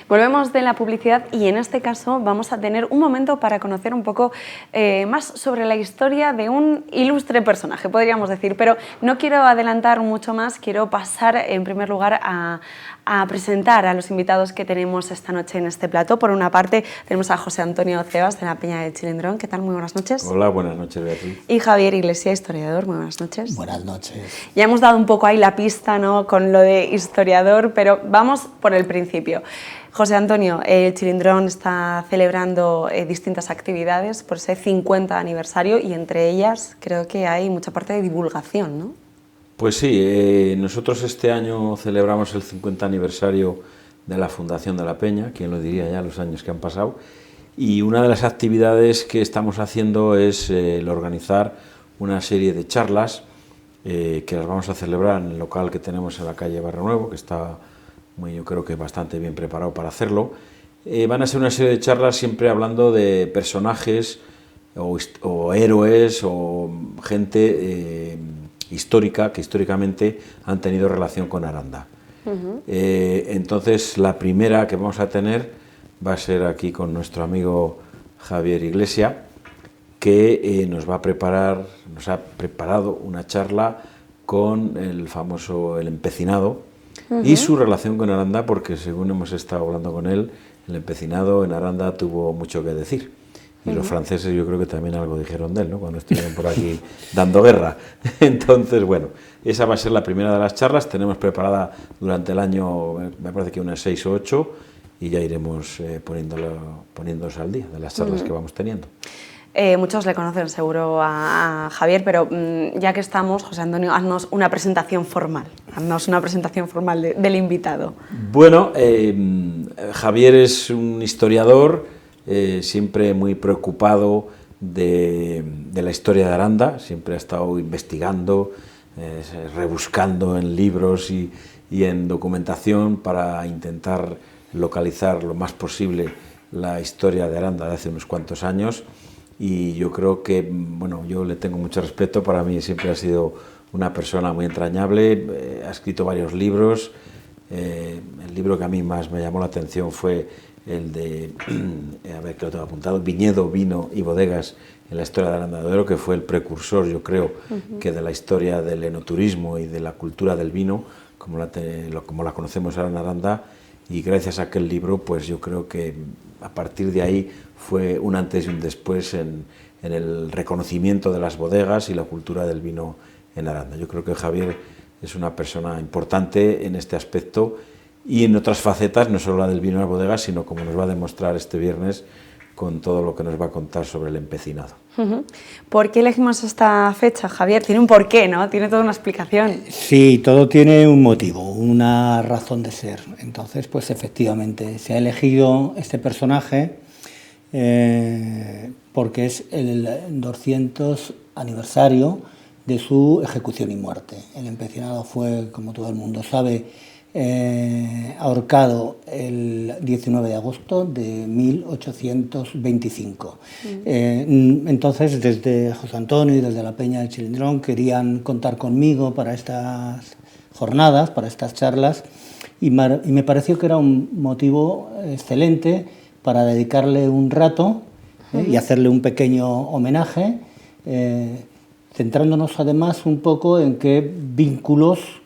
Volvemos de la publicidad y en este caso vamos a tener un momento para conocer un poco más sobre la historia de un ilustre personaje, podríamos decir, pero no quiero adelantar mucho más, quiero pasar en primer lugar a presentar a los invitados que tenemos esta noche en este plató. Por una parte tenemos a José Antonio Cebas de la Peña del Chilindrón. ¿Qué tal? Muy buenas noches. Hola, buenas noches, Beatriz. Y Javier Iglesias, historiador. Muy buenas noches. Buenas noches. Ya hemos dado un poco ahí la pista, ¿no?, con lo de historiador, pero vamos por el principio. José Antonio, el Chilindrón está celebrando distintas actividades por ese 50 aniversario y entre ellas creo que hay mucha parte de divulgación, ¿no? Pues sí, nosotros este año celebramos el 50 aniversario de la Fundación de la Peña, quién lo diría ya los años que han pasado, y una de las actividades que estamos haciendo es el organizar una serie de charlas que las vamos a celebrar en el local que tenemos en la calle Barrio Nuevo, que está yo creo que bastante bien preparado para hacerlo. Van a ser una serie de charlas siempre hablando de personajes o héroes o gente histórica que históricamente han tenido relación con Aranda. Entonces la primera que vamos a tener va a ser aquí con nuestro amigo Javier Iglesias, que nos ha preparado una charla con el famoso El Empecinado y su relación con Aranda, porque según hemos estado hablando con él, el empecinado en Aranda tuvo mucho que decir. Y los franceses yo creo que también algo dijeron de él, ¿no?, cuando estuvieron por aquí dando guerra. Entonces, bueno, esa va a ser la primera de las charlas. Tenemos preparada durante el año, me parece que unas 6 o 8, y ya iremos poniéndonos al día de las charlas que vamos teniendo. Muchos le conocen seguro a Javier, pero ya que estamos, José Antonio, haznos una presentación formal. Del invitado. Bueno, Javier es un historiador, siempre muy preocupado de la historia de Aranda, siempre ha estado investigando, rebuscando en libros y en documentación para intentar localizar lo más posible la historia de Aranda de hace unos cuantos años, y yo creo que, bueno, yo le tengo mucho respeto, para mí siempre ha sido una persona muy entrañable, ha escrito varios libros. El libro que a mí más me llamó la atención fue el de, a ver que lo tengo apuntado, Viñedo, Vino y Bodegas en la historia de Aranda de Duero, que fue el precursor, yo creo, que de la historia del enoturismo y de la cultura del vino, como la conocemos ahora en Aranda, y gracias a aquel libro, pues yo creo que a partir de ahí fue un antes y un después en el reconocimiento de las bodegas y la cultura del vino en Aranda. Yo creo que Javier es una persona importante en este aspecto y en otras facetas, no solo la del vino en las bodegas, sino como nos va a demostrar este viernes con todo lo que nos va a contar sobre el empecinado. ¿Por qué elegimos esta fecha, Javier? Tiene un porqué, ¿no? Tiene toda una explicación. Sí, todo tiene un motivo, una razón de ser. Entonces, pues efectivamente, se ha elegido este personaje porque es el 200 aniversario de su ejecución y muerte. El empecinado fue, como todo el mundo sabe, ahorcado el 19 de agosto de 1825. Entonces, desde José Antonio y desde la Peña del Chilindrón querían contar conmigo para estas jornadas, para estas charlas, y me pareció que era un motivo excelente para dedicarle un rato y hacerle un pequeño homenaje, centrándonos además un poco en qué vínculos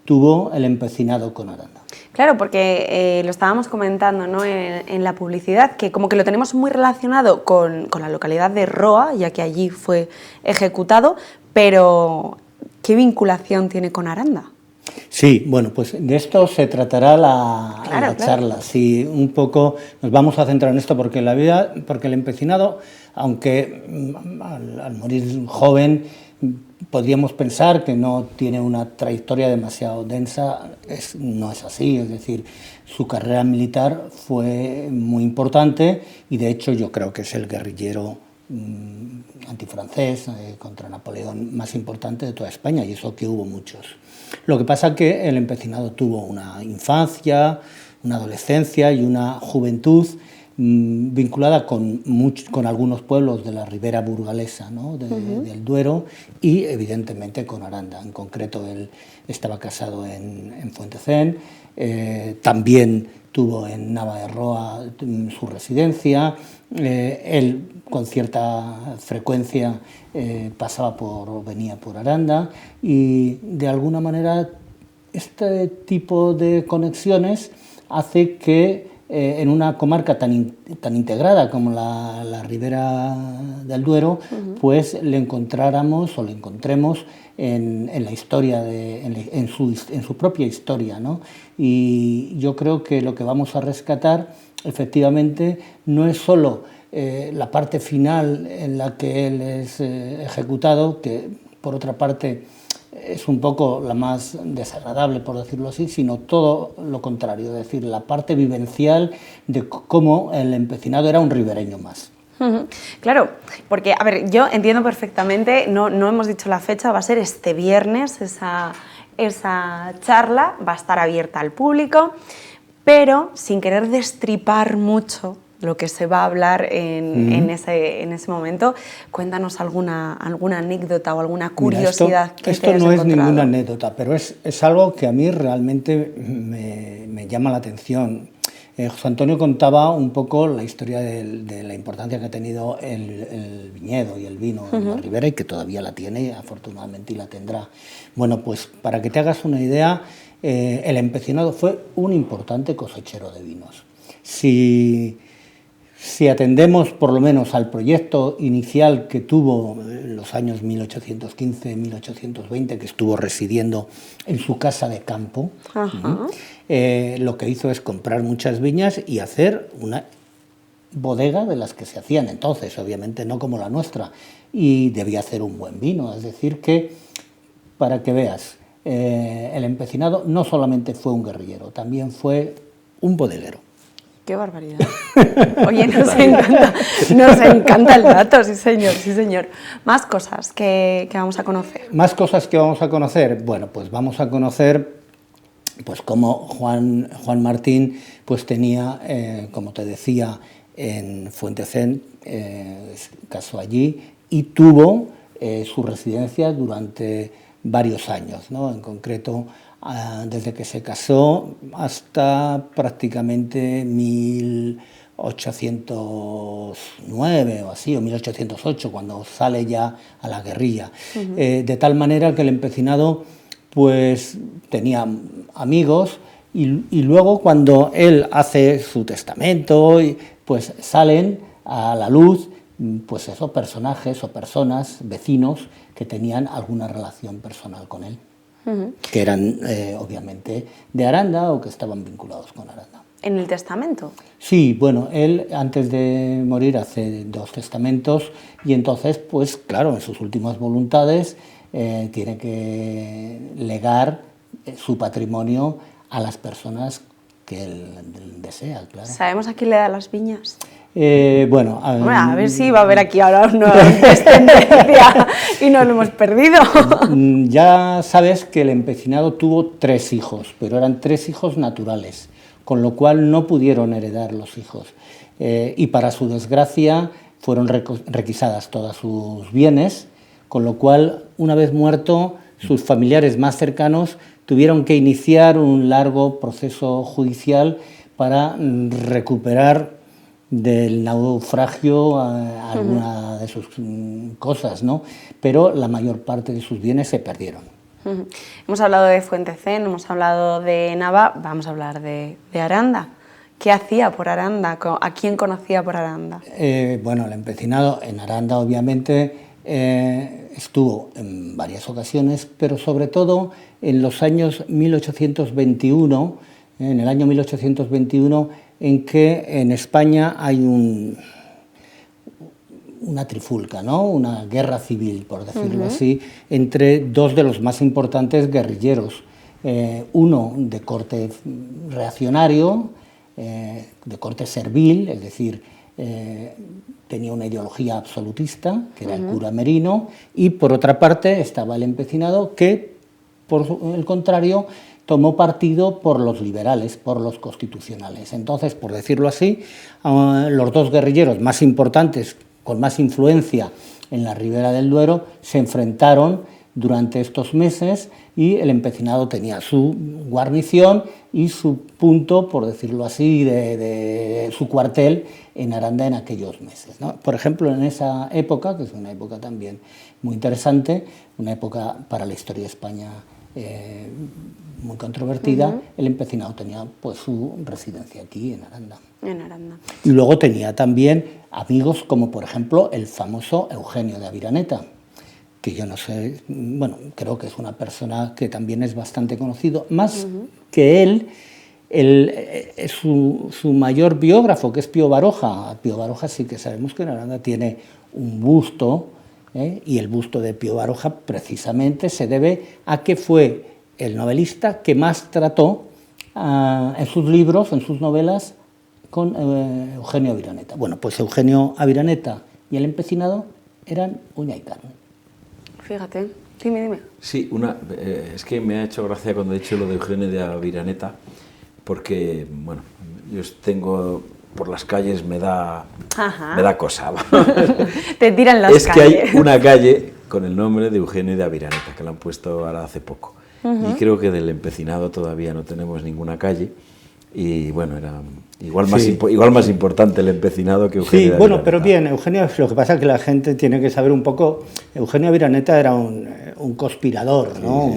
tuvo el empecinado con Aranda. Claro, porque lo estábamos comentando, ¿no?, en la publicidad, que como que lo tenemos muy relacionado con la localidad de Roa, ya que allí fue ejecutado, pero ¿qué vinculación tiene con Aranda? Sí, bueno, pues de esto se tratará la charla. Sí, un poco nos vamos a centrar en esto porque el empecinado, aunque al morir joven podríamos pensar que no tiene una trayectoria demasiado densa, no es así, es decir, su carrera militar fue muy importante y de hecho yo creo que es el guerrillero antifrancés contra Napoleón más importante de toda España, y eso que hubo muchos. Lo que pasa es que el empecinado tuvo una infancia, una adolescencia y una juventud vinculada con algunos pueblos de la ribera burgalesa, ¿no? Del Duero, y evidentemente con Aranda. En concreto, él estaba casado en Fuentecén, también tuvo en Nava de Roa su residencia, él con cierta frecuencia venía por Aranda, y de alguna manera este tipo de conexiones hace que en una comarca tan integrada como la Ribera del Duero, pues le encontráramos o le encontremos en la historia, en su propia historia, ¿no? Y yo creo que lo que vamos a rescatar, efectivamente, no es solo la parte final en la que él es ejecutado, que por otra parte es un poco la más desagradable, por decirlo así, sino todo lo contrario, es decir, la parte vivencial de cómo el empecinado era un ribereño más. Claro, porque, a ver, yo entiendo perfectamente, no hemos dicho la fecha, va a ser este viernes, esa charla va a estar abierta al público, pero sin querer destripar mucho lo que se va a hablar en ese momento, cuéntanos alguna anécdota o alguna curiosidad. Mira, esto no es ninguna anécdota, pero es algo que a mí realmente me llama la atención. José Antonio contaba un poco la historia de la importancia que ha tenido el viñedo y el vino en la ribera, y que todavía la tiene, afortunadamente, y la tendrá. Bueno, pues para que te hagas una idea, el empecinado fue un importante cosechero de vinos. Si atendemos por lo menos al proyecto inicial que tuvo en los años 1815-1820, que estuvo residiendo en su casa de campo, lo que hizo es comprar muchas viñas y hacer una bodega de las que se hacían entonces, obviamente no como la nuestra, y debía hacer un buen vino. Es decir que, para que veas, el empecinado no solamente fue un guerrillero, también fue un bodeguero. ¡Qué barbaridad! Oye, nos encanta el dato, sí señor, sí señor. Más cosas que vamos a conocer. Más cosas que vamos a conocer. Bueno, pues vamos a conocer pues cómo Juan Martín pues tenía, como te decía, en Fuentecén, casó allí y tuvo su residencia durante varios años, ¿no? En concreto, desde que se casó hasta prácticamente 1809 o así, o 1808, cuando sale ya a la guerrilla. De tal manera que el empecinado pues tenía amigos, y luego cuando él hace su testamento, pues salen a la luz pues esos personajes o personas, vecinos, que tenían alguna relación personal con él. Que eran obviamente de Aranda o que estaban vinculados con Aranda. ¿En el testamento? Sí, bueno, él antes de morir hace 2 testamentos, y entonces, pues claro, en sus últimas voluntades tiene que legar su patrimonio a las personas que él desea, claro. ¿Sabemos a quién le da las viñas? Bueno, a ver si va a haber aquí ahora una descendencia y no lo hemos perdido. Ya sabes que el empecinado tuvo 3 hijos, pero eran 3 hijos naturales, con lo cual no pudieron heredar los hijos. Y para su desgracia fueron requisadas todos sus bienes, con lo cual, una vez muerto, sus familiares más cercanos tuvieron que iniciar un largo proceso judicial para recuperar del naufragio alguna de sus cosas, ¿no? Pero la mayor parte de sus bienes se perdieron. Hemos hablado de Fuentecén, hemos hablado de Nava, vamos a hablar de Aranda. ¿Qué hacía por Aranda? ¿A quién conocía por Aranda? Bueno, el empecinado en Aranda obviamente estuvo en varias ocasiones, pero sobre todo en los años 1821, en el año 1821, en que en España hay una trifulca, ¿no? Una guerra civil, por decirlo así, entre 2 de los más importantes guerrilleros. Uno de corte reaccionario, de corte servil, es decir, tenía una ideología absolutista, que era el cura Merino, y por otra parte estaba el empecinado, que por el contrario, tomó partido por los liberales, por los constitucionales. Entonces, por decirlo así, los dos guerrilleros más importantes, con más influencia en la Ribera del Duero, se enfrentaron durante estos meses y el empecinado tenía su guarnición y su punto, por decirlo así, de su cuartel en Aranda en aquellos meses, ¿no? Por ejemplo, en esa época, que es una época también muy interesante, una época para la historia de España muy controvertida, el empecinado tenía pues su residencia aquí en Aranda. En Aranda. Y luego tenía también amigos como por ejemplo el famoso Eugenio de Aviraneta, que yo no sé, bueno, creo que es una persona que también es bastante conocido, más que él es su mayor biógrafo, que es Pío Baroja. Pío Baroja sí que sabemos que en Aranda tiene un busto, y el busto de Pío Baroja precisamente se debe a que fue el novelista que más trató en sus libros, en sus novelas, con Eugenio Aviraneta. Bueno, pues Eugenio Aviraneta y el empecinado eran uña y carne. Fíjate, dime. Sí, es que me ha hecho gracia cuando he dicho lo de Eugenio de Aviraneta, porque, bueno, yo tengo por las calles, me da cosa. Te tiran las calles. Es que hay una calle con el nombre de Eugenio de Aviraneta, que la han puesto ahora hace poco. Y creo que del empecinado todavía no tenemos ninguna calle. Y bueno, era igual más importante el empecinado que Eugenio de Aviraneta. Bueno, pero bien, Eugenio, lo que pasa es que la gente tiene que saber un poco, Eugenio Aviraneta era un conspirador, ¿no?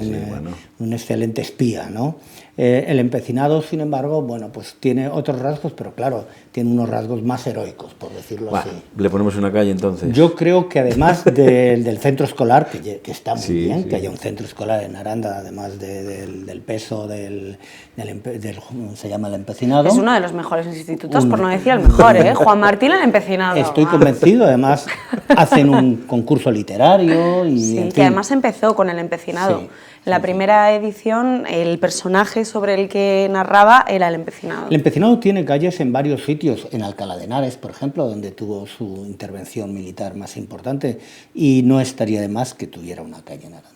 Un excelente espía, ¿no? El empecinado, sin embargo, bueno, pues tiene otros rasgos, pero claro, tiene unos rasgos más heroicos, por decirlo así. ¿Le ponemos una calle entonces? Yo creo que además del centro escolar, que está muy bien, que haya un centro escolar en Aranda, además del peso se llama el empecinado. Es uno de los mejores institutos, por no decir el mejor, ¿eh? Juan Martín el empecinado. Estoy convencido, además hacen un concurso literario. Sí, que además empezó con el empecinado. Sí. La primera edición, el personaje sobre el que narraba era el empecinado. El empecinado tiene calles en varios sitios, en Alcalá de Henares, por ejemplo, donde tuvo su intervención militar más importante, y no estaría de más que tuviera una calle en Aranda.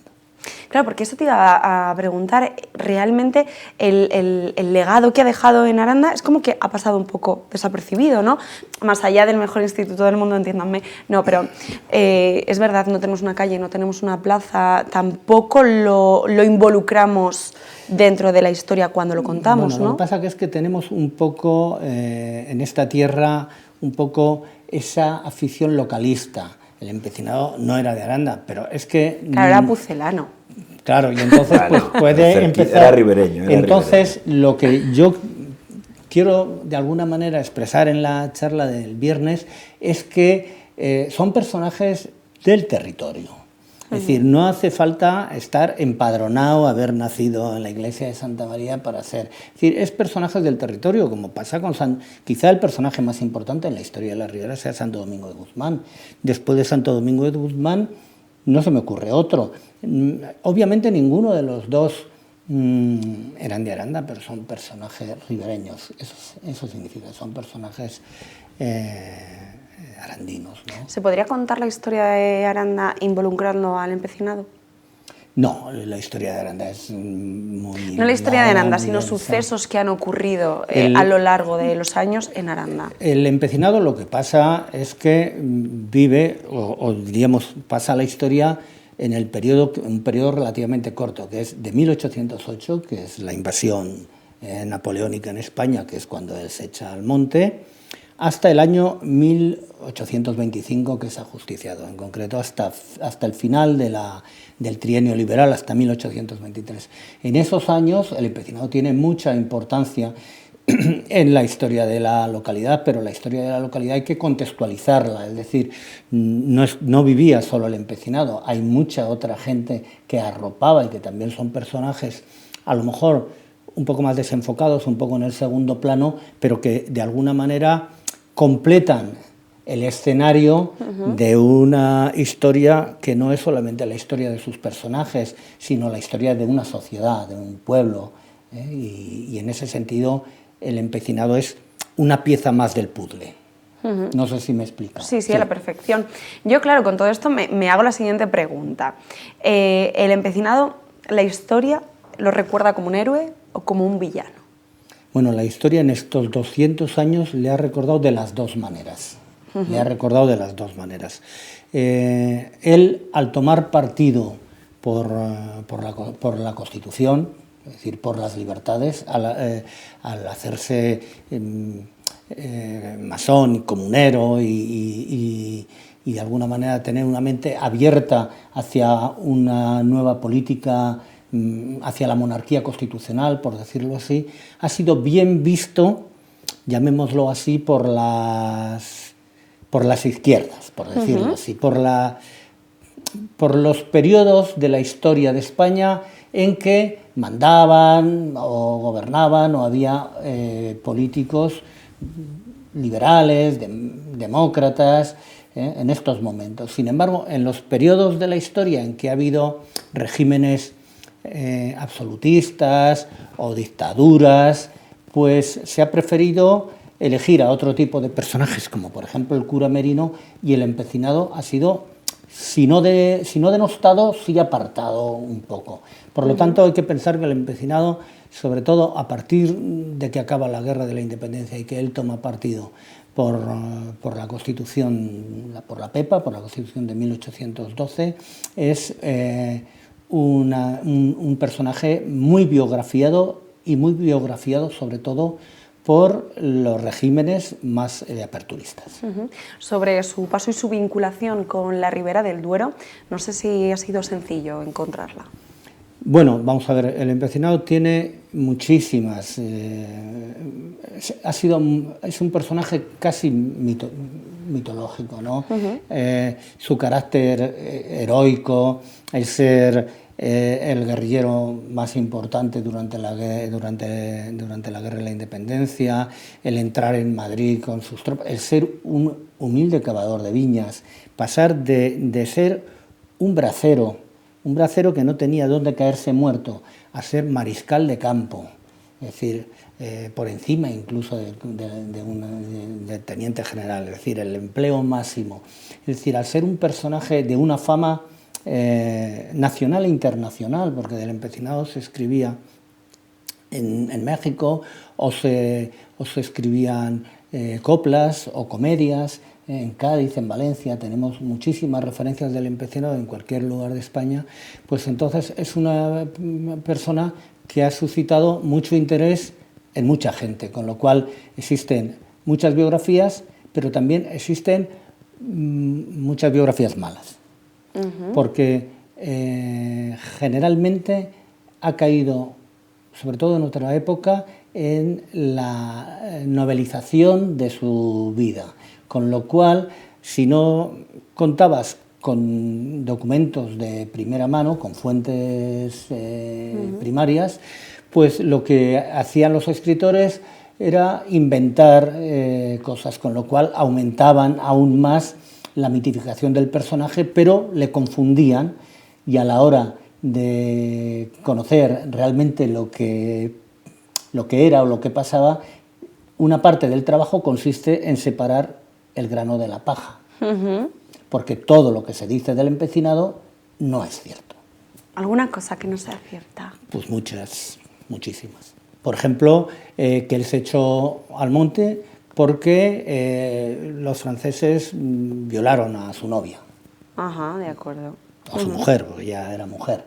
Claro, porque eso te iba a preguntar, realmente el legado que ha dejado en Aranda es como que ha pasado un poco desapercibido, ¿no? Más allá del mejor instituto del mundo, entiéndanme, no, pero es verdad, no tenemos una calle, no tenemos una plaza, tampoco lo involucramos dentro de la historia cuando lo contamos, bueno, ¿no? Lo que pasa es que tenemos un poco en esta tierra, un poco esa afición localista. El empecinado no era de Aranda, pero es que... Claro, era pucelano. Claro, y entonces pues, puede empezar... Era ribereño. Entonces, lo que yo quiero de alguna manera expresar en la charla del viernes es que son personajes del territorio. Es decir, no hace falta estar empadronado, haber nacido en la iglesia de Santa María para ser... Es decir, es personajes del territorio, como pasa con quizá el personaje más importante en la historia de la Ribera sea Santo Domingo de Guzmán. Después de Santo Domingo de Guzmán no se me ocurre otro. Obviamente ninguno de los dos eran de Aranda, pero son personajes ribereños. Eso significa, son personajes... arandinos, ¿no? ¿Se podría contar la historia de Aranda involucrando al empecinado? No, la historia de Aranda es muy... No la historia de Aranda, sino sucesos que han ocurrido a lo largo de los años en Aranda. El empecinado lo que pasa es que vive, o diríamos, pasa la historia en un periodo relativamente corto, que es de 1808, que es la invasión napoleónica en España, que es cuando él se echa al monte, hasta el año 1825, que es ajusticiado, en concreto hasta el final del trienio liberal, hasta 1823. En esos años el empecinado tiene mucha importancia en la historia de la localidad, pero la historia de la localidad hay que contextualizarla, es decir, no vivía solo el empecinado, hay mucha otra gente que arropaba y que también son personajes, a lo mejor un poco más desenfocados, un poco en el segundo plano, pero que de alguna manera completan el escenario de una historia que no es solamente la historia de sus personajes, sino la historia de una sociedad, de un pueblo, y en ese sentido el empecinado es una pieza más del puzzle. No sé si me explico. Sí, a la perfección. Yo, claro, con todo esto me hago la siguiente pregunta. El empecinado ¿La historia lo recuerda como un héroe o como un villano? Bueno, la historia en estos 200 años le ha recordado de las dos maneras. Le ha recordado de las dos maneras. Él, al tomar partido por la Constitución, es decir, por las libertades, al hacerse masón y comunero y de alguna manera tener una mente abierta hacia una nueva política, hacia la monarquía constitucional, por decirlo así, ha sido bien visto, llamémoslo así, por las izquierdas, por decirlo así, por los periodos de la historia de España en que mandaban o gobernaban o había políticos liberales, demócratas, en estos momentos. Sin embargo, en los periodos de la historia en que ha habido regímenes absolutistas o dictaduras, pues se ha preferido elegir a otro tipo de personajes, como por ejemplo el cura Merino, y el empecinado ha sido, si no denostado, sí apartado un poco. Por lo tanto, hay que pensar que el empecinado, sobre todo a partir de que acaba la Guerra de la Independencia y que él toma partido por la Constitución, por la PEPA, por la Constitución de 1812, es un personaje muy biografiado y muy biografiado sobre todo por los regímenes más aperturistas. Sobre su paso y su vinculación con la Ribera del Duero, no sé si ha sido sencillo encontrarla. Bueno, vamos a ver, el empecinado tiene muchísimas... es un personaje casi mitológico, ¿no? Su carácter heroico, el ser el guerrillero más importante durante la Guerra de la Independencia, el entrar en Madrid con sus tropas, el ser un humilde cavador de viñas, pasar de ser un bracero que no tenía dónde caerse muerto, a ser mariscal de campo, es decir, por encima incluso de teniente general, es decir, el empleo máximo. Es decir, al ser un personaje de una fama nacional e internacional, porque del empecinado se escribía en México o se escribían coplas o comedias. En Cádiz, en Valencia, tenemos muchísimas referencias del empecinado en cualquier lugar de España, pues entonces es una persona que ha suscitado mucho interés en mucha gente, con lo cual existen muchas biografías, pero también existen muchas biografías malas, porque generalmente ha caído, sobre todo en otra época, en la novelización de su vida. Con lo cual, si no contabas con documentos de primera mano, con fuentes primarias, pues lo que hacían los escritores era inventar cosas, con lo cual aumentaban aún más la mitificación del personaje, pero le confundían, y a la hora de conocer realmente lo que era o lo que pasaba, una parte del trabajo consiste en separar el grano de la paja, porque todo lo que se dice del empecinado no es cierto. ¿Alguna cosa que no sea cierta? Pues muchísimas. Por ejemplo, que él se echó al monte porque los franceses violaron a su novia. Ajá, de acuerdo. A su mujer, porque ya era mujer.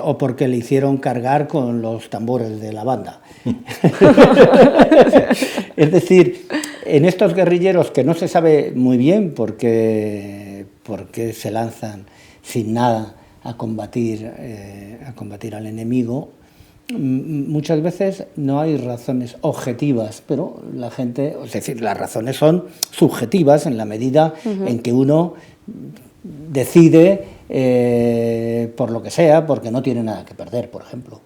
O porque le hicieron cargar con los tambores de la banda. Es decir, en estos guerrilleros que no se sabe muy bien por qué se lanzan sin nada a combatir al enemigo, muchas veces no hay razones objetivas, pero la gente, es decir, las razones son subjetivas en la medida en que uno decide por lo que sea, porque no tiene nada que perder, por ejemplo.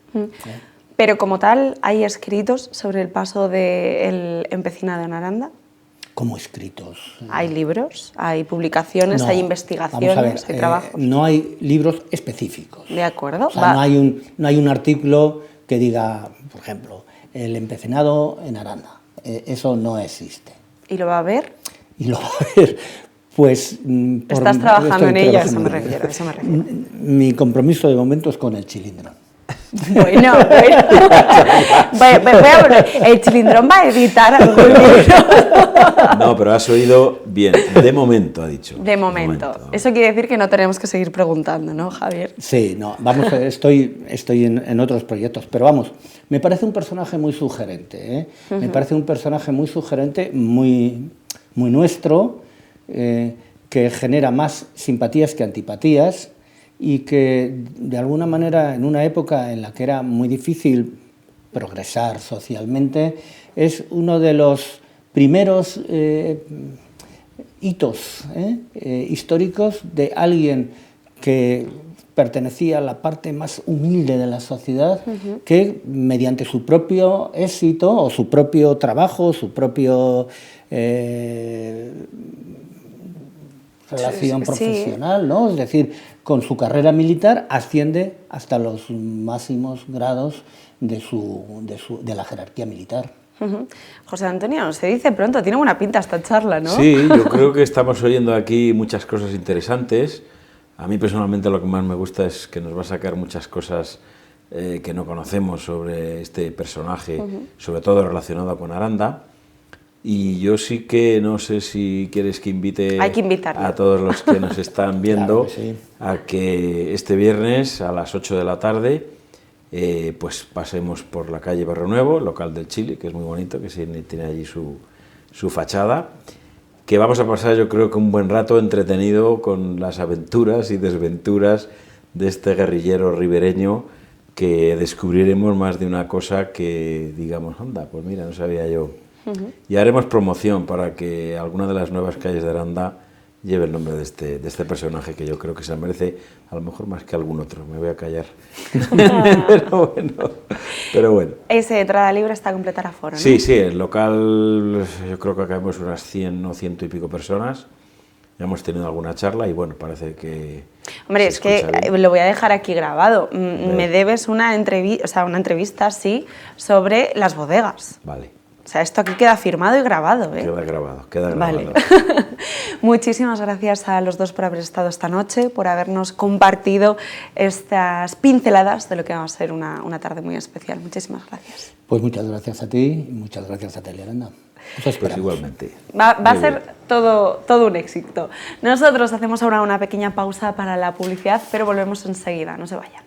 Pero como tal, ¿hay escritos sobre el paso del empecinado en Aranda? ¿Cómo escritos? ¿Hay libros? ¿Hay publicaciones? ¿Hay investigaciones? ¿Hay trabajos? No hay libros específicos. De acuerdo. O sea, no hay un artículo que diga, por ejemplo, el empecinado en Aranda. Eso no existe. ¿Y lo va a ver? Y lo va a ver. Pues... Estás trabajando en ella, eso me refiero. Mi compromiso de momento es con el Chilindrón. Bueno. El Chilindrón va a editar algún libro. No, pero has oído bien. De momento, ha dicho. De momento. Eso quiere decir que no tenemos que seguir preguntando, ¿no, Javier? Sí, no, vamos, estoy en otros proyectos, pero vamos, me parece un personaje muy sugerente, ¿eh? Me parece un personaje muy sugerente, muy nuestro, que genera más simpatías que antipatías, y que de alguna manera en una época en la que era muy difícil progresar socialmente, es uno de los primeros hitos históricos de alguien que pertenecía a la parte más humilde de la sociedad, que mediante su propio éxito o su propio trabajo, su propio relación profesional, ¿no? Es decir, con su carrera militar asciende hasta los máximos grados de la jerarquía militar. José Antonio, se dice pronto, tiene buena pinta esta charla, ¿no? Sí, yo creo que estamos oyendo aquí muchas cosas interesantes. A mí personalmente lo que más me gusta es que nos va a sacar muchas cosas que no conocemos sobre este personaje, sobre todo relacionado con Aranda. Y yo sí que no sé si quieres que invite a todos los que nos están viendo claro que sí, a que este viernes a las 8 de la tarde pues pasemos por la calle Barrio Nuevo, local del Chili, que es muy bonito, que tiene allí su fachada, que vamos a pasar yo creo que un buen rato entretenido con las aventuras y desventuras de este guerrillero ribereño, que descubriremos más de una cosa que digamos, anda, pues mira, no sabía yo. Y haremos promoción para que alguna de las nuevas calles de Aranda lleve el nombre de este personaje, que yo creo que se merece a lo mejor más que algún otro. Me voy a callar. pero bueno. Ese entrada libre está completa a aforo, ¿no? Sí, el local, yo creo que acabamos unas 100 o 100 y pico personas. Ya hemos tenido alguna charla y bueno, parece que... Hombre, es que lo voy a dejar aquí grabado. Me debes una entrevista, sí, sobre las bodegas. Vale. O sea, esto aquí queda firmado y grabado, ¿eh? Queda grabado. Vale. Muchísimas gracias a los dos por haber estado esta noche, por habernos compartido estas pinceladas de lo que va a ser una tarde muy especial. Muchísimas gracias. Pues muchas gracias a ti y muchas gracias a Telearanda. Pues igualmente. Va a ser todo un éxito. Nosotros hacemos ahora una pequeña pausa para la publicidad, pero volvemos enseguida. No se vayan.